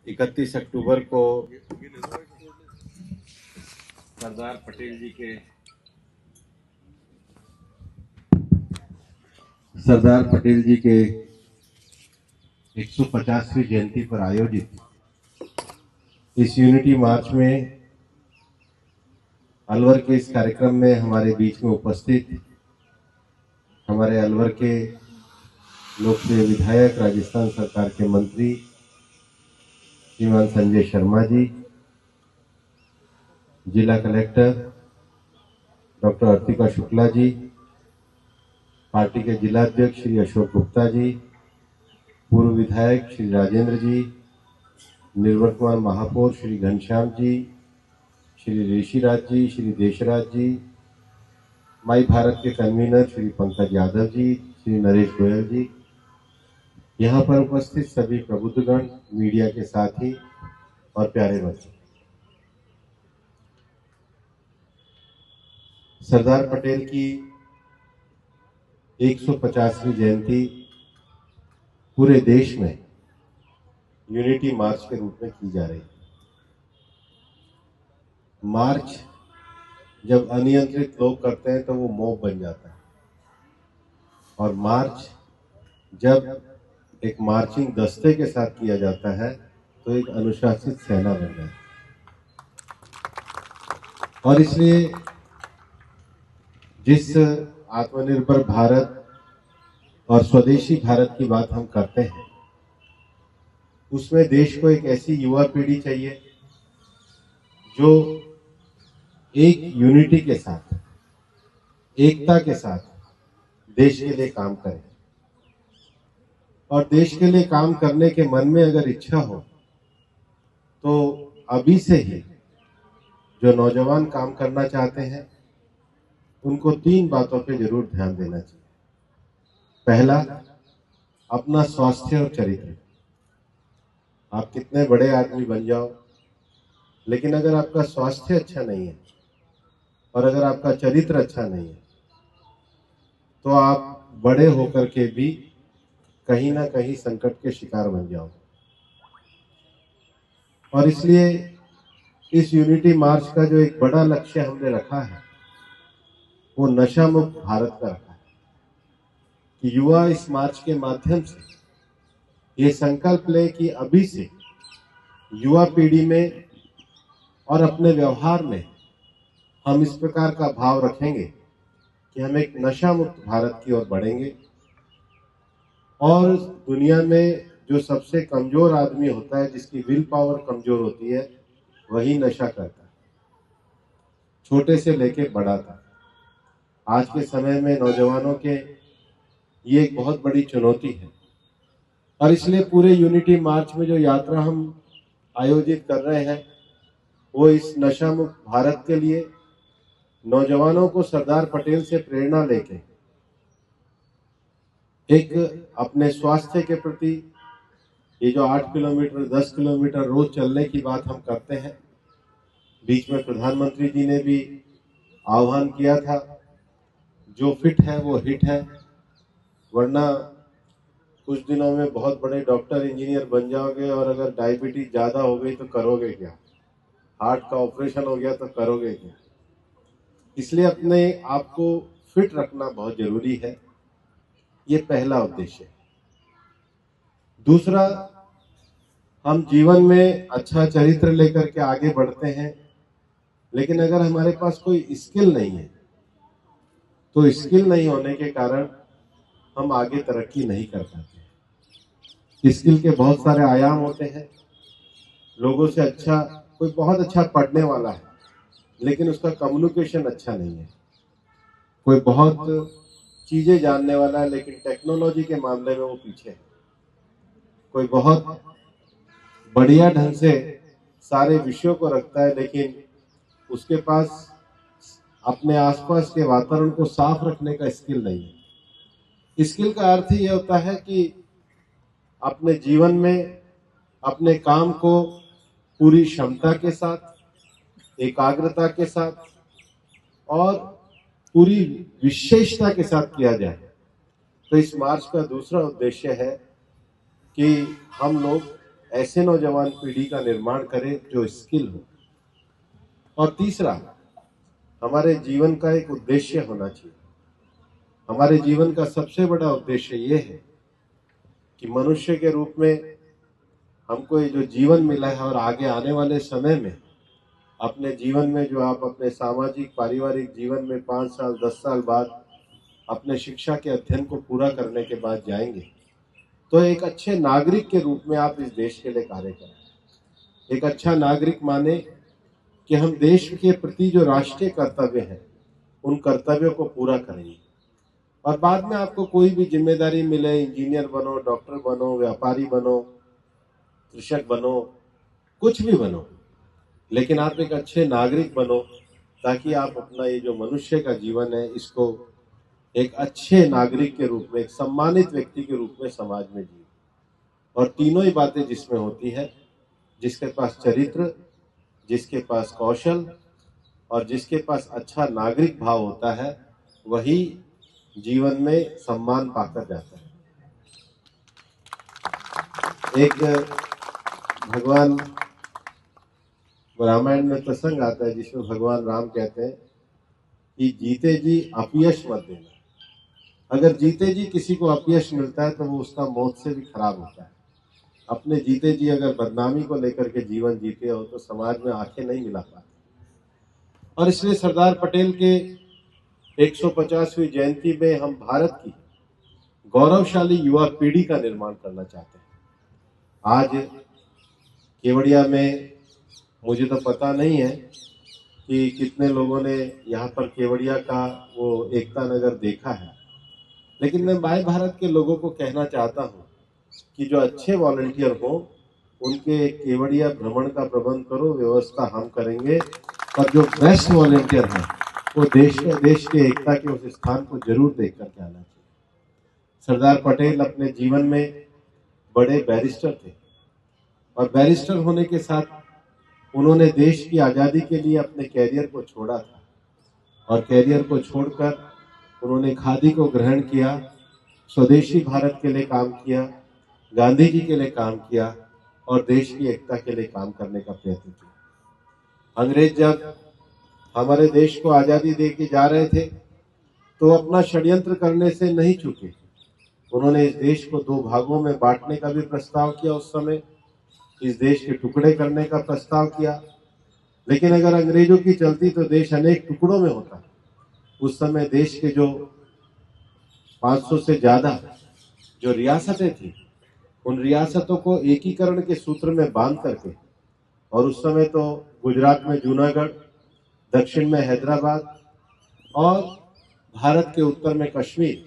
31 अक्टूबर को सरदार पटेल जी के 150वीं जयंती पर आयोजित इस यूनिटी मार्च में अलवर के इस कार्यक्रम में हमारे बीच में उपस्थित हमारे अलवर के लोकप्रिय विधायक, राजस्थान सरकार के मंत्री श्रीमान संजय शर्मा जी, जिला collector doctor Artika Shukla ji, party के जिला अध्यक्ष श्री अशोक गुप्ता जी, पूर्व विधायक श्री राजेंद्र जी, निर्मल कुमार महापौर श्री घनश्याम जी, श्री ऋषिराज जी, श्री देशराज जी, माई भारत के कन्वीनर श्री पंकज यादव जी, श्री नरेश गोयल जी, यहाँ पर उपस्थित सभी प्रबुद्धगण, मीडिया के साथी और प्यारे बच्चे। सरदार पटेल की 150वीं जयंती पूरे देश में यूनिटी मार्च के रूप में की जा रही है। मार्च जब अनियंत्रित लोग करते हैं तो वो मॉब बन जाता है, और मार्च जब एक मार्चिंग दस्ते के साथ किया जाता है तो एक अनुशासित सेना बन जाती है। और इसलिए जिस आत्मनिर्भर भारत और स्वदेशी भारत की बात हम करते हैं, उसमें देश को एक ऐसी युवा पीढ़ी चाहिए जो एक यूनिटी के साथ, एकता के साथ देश के लिए काम करे। और देश के लिए काम करने के मन में अगर इच्छा हो तो अभी से ही जो नौजवान काम करना चाहते हैं उनको 3 बातों पे जरूर ध्यान देना चाहिए। पहला, अपना स्वास्थ्य और चरित्र। आप कितने बड़े आदमी बन जाओ, लेकिन अगर आपका स्वास्थ्य अच्छा नहीं है और अगर आपका चरित्र अच्छा नहीं है तो आप बड़े होकर के भी कहीं ना कहीं संकट के शिकार बन जाओ। और इसलिए इस यूनिटी मार्च का जो एक बड़ा लक्ष्य हमने रखा है वो नशा मुक्त भारत का रखा है कि युवा इस मार्च के माध्यम से ये संकल्प ले कि अभी से युवा पीढ़ी में और अपने व्यवहार में हम इस प्रकार का भाव रखेंगे कि हम एक नशा मुक्त भारत की ओर बढ़ेंगे। और दुनिया में जो सबसे कमजोर आदमी होता है, जिसकी विल पावर कमजोर होती है, वही नशा करता है, छोटे से लेके बड़ा तक। आज के समय में नौजवानों के ये एक बहुत बड़ी चुनौती है। और इसलिए पूरे यूनिटी मार्च में जो यात्रा हम आयोजित कर रहे हैं वो इस नशा मुक्त भारत के लिए नौजवानों को सरदार पटेल से प्रेरणा लेके एक अपने स्वास्थ्य के प्रति ये जो 8 किलोमीटर 10 किलोमीटर रोज चलने की बात हम करते हैं, बीच में प्रधानमंत्री जी ने भी आह्वान किया था, जो फिट है वो हिट है, वरना कुछ दिनों में बहुत बड़े डॉक्टर इंजीनियर बन जाओगे और अगर डायबिटीज ज्यादा हो गई तो करोगे क्या, हार्ट का ऑपरेशन हो गया तो करोगे क्या। इसलिए अपने आप को फिट रखना बहुत जरूरी है, ये पहला उद्देश्य है। दूसरा, हम जीवन में अच्छा चरित्र लेकर के आगे बढ़ते हैं, लेकिन अगर हमारे पास कोई स्किल नहीं है तो स्किल नहीं होने के कारण हम आगे तरक्की नहीं कर पाते। स्किल के बहुत सारे आयाम होते हैं। लोगों से अच्छा, कोई बहुत अच्छा पढ़ने वाला है लेकिन उसका कम्युनिकेशन अच्छा नहीं है, कोई बहुत चीजें जानने वाला है लेकिन टेक्नोलॉजी के मामले में वो पीछे है, कोई बहुत बढ़िया ढंग से सारे विषयों को रखता है लेकिन उसके पास अपने आसपास के वातावरण को साफ रखने का स्किल नहीं है। स्किल का अर्थ ही यह होता है कि अपने जीवन में अपने काम को पूरी क्षमता के साथ, एकाग्रता के साथ और पूरी विशेषता के साथ किया जाए। तो इस मार्च का दूसरा उद्देश्य है कि हम लोग ऐसे नौजवान पीढ़ी का निर्माण करें जो स्किल हो। और तीसरा, हमारे जीवन का एक उद्देश्य होना चाहिए। हमारे जीवन का सबसे बड़ा उद्देश्य ये है कि मनुष्य के रूप में हमको ये जो जीवन मिला है और आगे आने वाले समय में अपने जीवन में जो आप अपने सामाजिक पारिवारिक जीवन में 5 साल 10 साल बाद अपने शिक्षा के अध्ययन को पूरा करने के बाद जाएंगे, तो एक अच्छे नागरिक के रूप में आप इस देश के लिए कार्य करें। एक अच्छा नागरिक माने कि हम देश के प्रति जो राष्ट्रीय कर्तव्य हैं उन कर्तव्यों को पूरा करेंगे। और बाद में आपको कोई भी जिम्मेदारी मिले, इंजीनियर बनो, डॉक्टर बनो, व्यापारी बनो, कृषक बनो, कुछ भी बनो, लेकिन आप एक अच्छे नागरिक बनो ताकि आप अपना ये जो मनुष्य का जीवन है इसको एक अच्छे नागरिक के रूप में, एक सम्मानित व्यक्ति के रूप में समाज में जिए। और तीनों ही बातें जिसमें होती है, जिसके पास चरित्र, जिसके पास कौशल और जिसके पास अच्छा नागरिक भाव होता है, वही जीवन में सम्मान पाकर जाता है। एक भगवान रामायण में प्रसंग आता है जिसमें भगवान राम कहते हैं कि जीते जी अपयश मत देना। अगर जीते जी किसी को अपयश मिलता है तो वो उसका मौत से भी खराब होता है। अपने जीते जी अगर बदनामी को लेकर के जीवन जीते हो तो समाज में आंखें नहीं मिला पाते। और इसलिए सरदार पटेल के 150वीं जयंती में हम भारत की गौरवशाली युवा पीढ़ी का निर्माण करना चाहते हैं। आज केवड़िया में मुझे तो पता नहीं है कि कितने लोगों ने यहाँ पर केवड़िया का वो एकता नगर देखा है, लेकिन मैं माय भारत के लोगों को कहना चाहता हूँ कि जो अच्छे वॉलंटियर हो उनके केवड़िया भ्रमण का प्रबंध करो, व्यवस्था हम करेंगे। और जो बेस्ट वॉलंटियर हैं वो देश के एकता के उस स्थान को जरूर देख करके आना चाहिए। सरदार पटेल अपने जीवन में बड़े बैरिस्टर थे और बैरिस्टर होने के साथ उन्होंने देश की आज़ादी के लिए अपने कैरियर को छोड़ा था और कैरियर को छोड़कर उन्होंने खादी को ग्रहण किया, स्वदेशी भारत के लिए काम किया, गांधी जी के लिए काम किया और देश की एकता के लिए काम करने का प्रयत्न किया। अंग्रेज जब हमारे देश को आज़ादी दे के जा रहे थे तो अपना षड्यंत्र करने से नहीं चूके। उन्होंने इस देश को 2 भागों में बांटने का भी प्रस्ताव किया, उस समय इस देश के टुकड़े करने का प्रस्ताव किया, लेकिन अगर अंग्रेजों की चलती तो देश अनेक टुकड़ों में होता। उस समय देश के जो 500 से ज्यादा जो रियासतें थी उन रियासतों को एकीकरण के सूत्र में बांध करके, और उस समय तो गुजरात में जूनागढ़, दक्षिण में हैदराबाद और भारत के उत्तर में कश्मीर,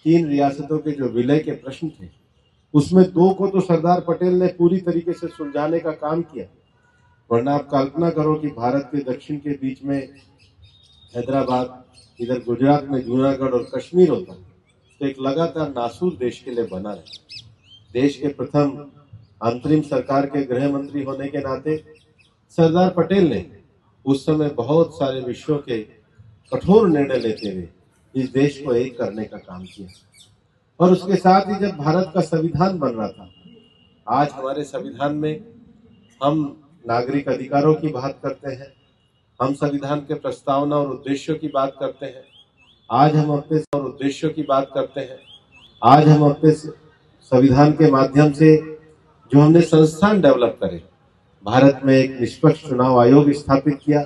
3 रियासतों के जो विलय के प्रश्न थे उसमें 2 को तो सरदार पटेल ने पूरी तरीके से सुलझाने का काम किया। वरना आप कल्पना करो कि भारत के दक्षिण के बीच में हैदराबाद, इधर गुजरात में जूनागढ़ और कश्मीर होता तो एक लगातार नासूर देश के लिए बना रहे। देश के प्रथम अंतरिम सरकार के गृह मंत्री होने के नाते सरदार पटेल ने उस समय बहुत सारे विषयों के कठोर निर्णय लेते हुए इस देश को एक करने का काम किया। और उसके साथ ही जब भारत का संविधान बन रहा था, आज हमारे संविधान में हम नागरिक अधिकारों की बात करते हैं, हम संविधान के प्रस्तावना और उद्देश्यों की बात करते हैं, आज हम अपने और उद्देश्यों की बात करते हैं, आज हम अपने संविधान के माध्यम से जो हमने संस्थान डेवलप करे, भारत में एक निष्पक्ष चुनाव आयोग स्थापित किया,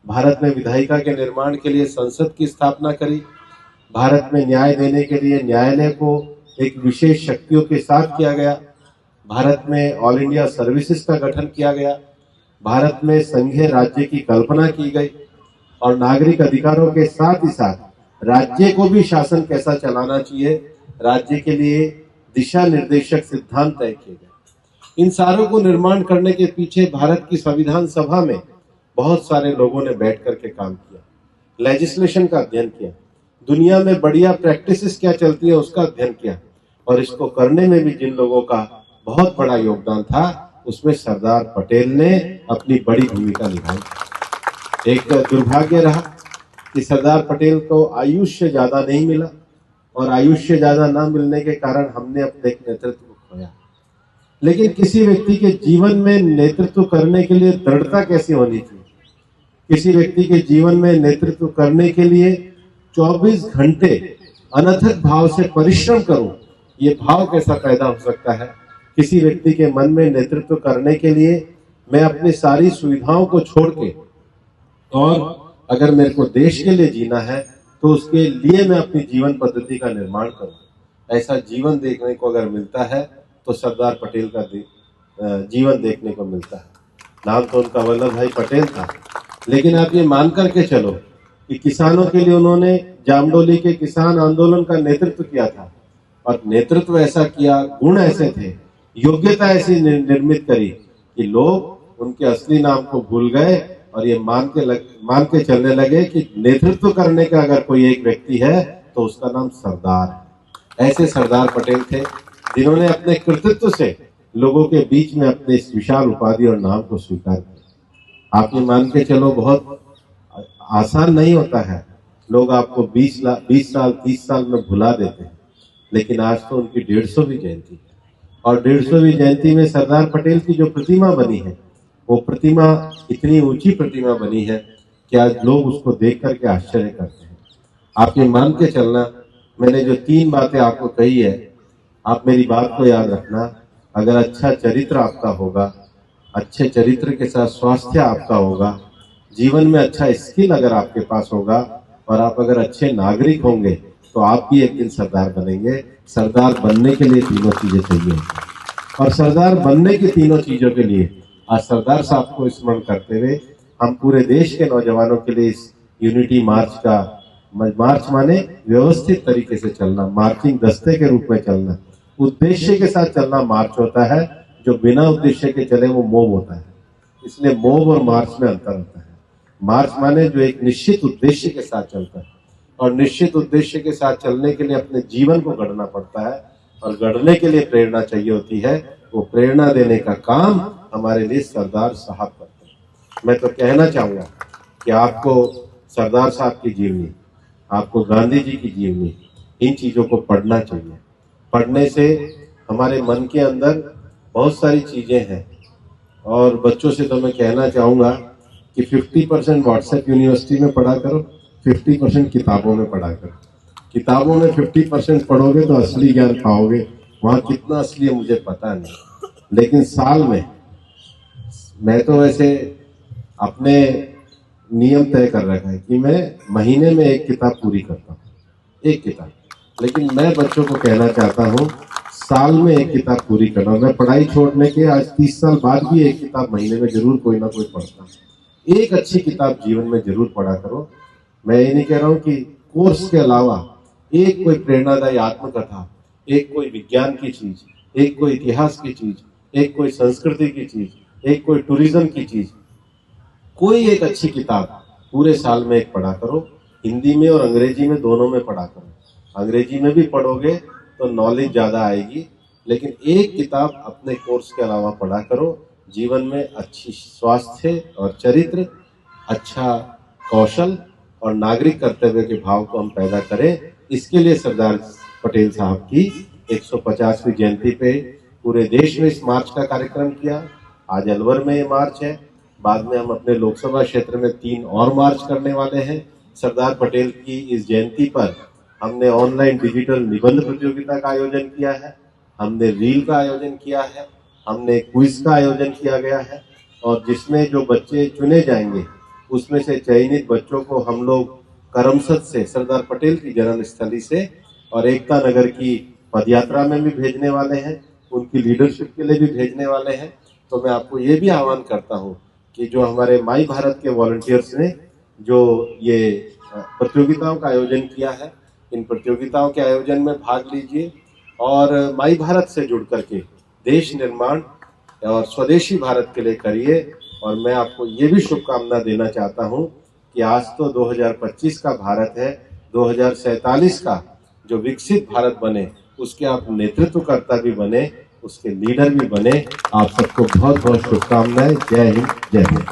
भारत में विधायिका के निर्माण के लिए संसद की स्थापना करी, भारत में न्याय देने के लिए न्यायालय को एक विशेष शक्तियों के साथ किया गया, भारत में ऑल इंडिया सर्विसेज का गठन किया गया, भारत में संघीय राज्य की कल्पना की गई और नागरिक अधिकारों के साथ ही साथ राज्य को भी शासन कैसा चलाना चाहिए, राज्य के लिए दिशा निर्देशक सिद्धांत तय किए गए। इन सारों को निर्माण करने के पीछे भारत की संविधान सभा में बहुत सारे लोगों ने बैठ करके काम किया, लेजिस्लेशन का अध्ययन किया, दुनिया में बढ़िया प्रैक्टिसेस क्या चलती है उसका अध्ययन किया, और इसको करने में भी जिन लोगों का बहुत बड़ा योगदान था उसमें सरदार पटेल ने अपनी बड़ी भूमिका निभाई। एक दुर्भाग्य रहा कि सरदार पटेल को आयुष्य ज्यादा नहीं मिला और आयुष्य ज्यादा ना मिलने के कारण हमने अपने एक नेतृत्व को खोया। लेकिन किसी व्यक्ति के जीवन में नेतृत्व करने के लिए दृढ़ता कैसी होनी चाहिए, किसी व्यक्ति के जीवन में नेतृत्व करने के लिए 24 घंटे अनथक भाव से परिश्रम करूं, ये भाव कैसा पैदा हो सकता है। किसी व्यक्ति के मन में नेतृत्व करने के लिए मैं अपनी सारी सुविधाओं को छोड़ के, और अगर मेरे को देश के लिए जीना है तो उसके लिए मैं अपनी जीवन पद्धति का निर्माण करूं। ऐसा जीवन देखने को अगर मिलता है तो सरदार पटेल का जीवन देखने को मिलता है। नाम तो उनका वल्लभ भाई पटेल था, लेकिन आप ये मान करके चलो कि किसानों के लिए उन्होंने जामडोली के किसान आंदोलन का नेतृत्व किया था, और नेतृत्व ऐसा किया, गुण ऐसे थे, योग्यता ऐसी निर्मित करी कि लोग उनके असली नाम को भूल गए और ये मान के चलने लगे कि नेतृत्व करने का अगर कोई एक व्यक्ति है तो उसका नाम सरदार है। ऐसे सरदार पटेल थे जिन्होंने अपने कृतित्व से लोगों के बीच में अपने इस विशाल उपाधि और नाम को स्वीकार किया। आप ये मान के चलो, बहुत आसान नहीं होता है। लोग आपको 20 साल 30 साल में भुला देते हैं, लेकिन आज तो उनकी 150वीं जयंती है, और 150वीं जयंती में सरदार पटेल की जो प्रतिमा बनी है, वो प्रतिमा इतनी ऊंची प्रतिमा बनी है कि आज लोग उसको देख करके आश्चर्य करते हैं। आप ये मान के चलना, मैंने जो 3 बातें आपको कही है, आप मेरी बात को याद रखना। अगर अच्छा चरित्र आपका होगा, अच्छे चरित्र के साथ स्वास्थ्य आपका होगा, जीवन में अच्छा स्किल अगर आपके पास होगा, और आप अगर अच्छे नागरिक होंगे तो आप भी एक दिन सरदार बनेंगे। सरदार बनने के लिए तीनों चीजें चाहिए, और सरदार बनने की तीनों चीजों के लिए आज सरदार साहब को स्मरण करते हुए हम पूरे देश के नौजवानों के लिए इस यूनिटी मार्च का, मार्च माने व्यवस्थित तरीके से चलना, मार्चिंग दस्ते के रूप में चलना, उद्देश्य के साथ चलना मार्च होता है। जो बिना उद्देश्य के चले वो मोब होता है, इसलिए मोब और मार्च में अंतर होता है। मार्च माने जो एक निश्चित उद्देश्य के साथ चलता है, और निश्चित उद्देश्य के साथ चलने के लिए अपने जीवन को गढ़ना पड़ता है, और गढ़ने के लिए प्रेरणा चाहिए होती है। वो प्रेरणा देने का काम हमारे लिए सरदार साहब करते हैं। मैं तो कहना चाहूंगा कि आपको सरदार साहब की जीवनी, आपको गांधी जी की जीवनी, इन चीजों को पढ़ना चाहिए। पढ़ने से हमारे मन के अंदर बहुत सारी चीजें हैं, और बच्चों से तो मैं कहना चाहूंगा कि 50% व्हाट्सएप यूनिवर्सिटी में पढ़ा करो, 50% किताबों में पढ़ा करो। किताबों में 50% पढ़ोगे तो असली ज्ञान पाओगे, वहां कितना असली है मुझे पता नहीं, लेकिन साल में, मैं तो वैसे अपने नियम तय कर रखा है कि मैं महीने में 1 किताब पूरी करता हूँ, 1 किताब। लेकिन मैं बच्चों को कहना चाहता हूँ साल में 1 किताब पूरी करना। मैं पढ़ाई छोड़ने के आज 30 साल बाद भी 1 किताब महीने में जरूर कोई ना कोई पढ़ता हूँ। एक अच्छी किताब जीवन में जरूर पढ़ा करो। मैं ये नहीं कह रहा हूँ कि कोर्स के अलावा एक कोई प्रेरणादायी आत्मकथा, एक कोई विज्ञान की चीज, एक कोई इतिहास की चीज, एक कोई संस्कृति की चीज, एक कोई टूरिज्म की चीज, कोई एक अच्छी किताब पूरे साल में 1 पढ़ा करो। हिंदी में और अंग्रेजी में दोनों में पढ़ा करो। अंग्रेजी में भी पढ़ोगे तो नॉलेज ज्यादा आएगी, लेकिन एक किताब अपने कोर्स के अलावा पढ़ा करो। जीवन में अच्छी स्वास्थ्य और चरित्र, अच्छा कौशल और नागरिक कर्तव्य के भाव को हम पैदा करें। इसके लिए सरदार पटेल साहब की 150वीं जयंती पे पूरे देश में इस मार्च का कार्यक्रम किया। आज अलवर में ये मार्च है, बाद में हम अपने लोकसभा क्षेत्र में 3 और मार्च करने वाले हैं। सरदार पटेल की इस जयंती पर हमने ऑनलाइन डिजिटल निबंध प्रतियोगिता का आयोजन किया है, हमने रील का आयोजन किया है, हमने क्विज का आयोजन किया गया है, और जिसमें जो बच्चे चुने जाएंगे उसमें से चयनित बच्चों को हम लोग करमसद से, सरदार पटेल की जन्मस्थली से और एकता नगर की पदयात्रा में भी भेजने वाले हैं, उनकी लीडरशिप के लिए भी भेजने वाले हैं। तो मैं आपको ये भी आह्वान करता हूँ कि जो हमारे माई भारत के वॉलंटियर्स ने जो ये प्रतियोगिताओं का आयोजन किया है, इन प्रतियोगिताओं के आयोजन में भाग लीजिए और माई भारत से जुड़ करके देश निर्माण और स्वदेशी भारत के लिए करिए। और मैं आपको ये भी शुभकामना देना चाहता हूँ कि आज तो 2025 का भारत है, 2047 का जो विकसित भारत बने उसके आप नेतृत्वकर्ता भी बने, उसके लीडर भी बने। आप सबको बहुत बहुत शुभकामनाएं। जय हिंद, जय हिंद।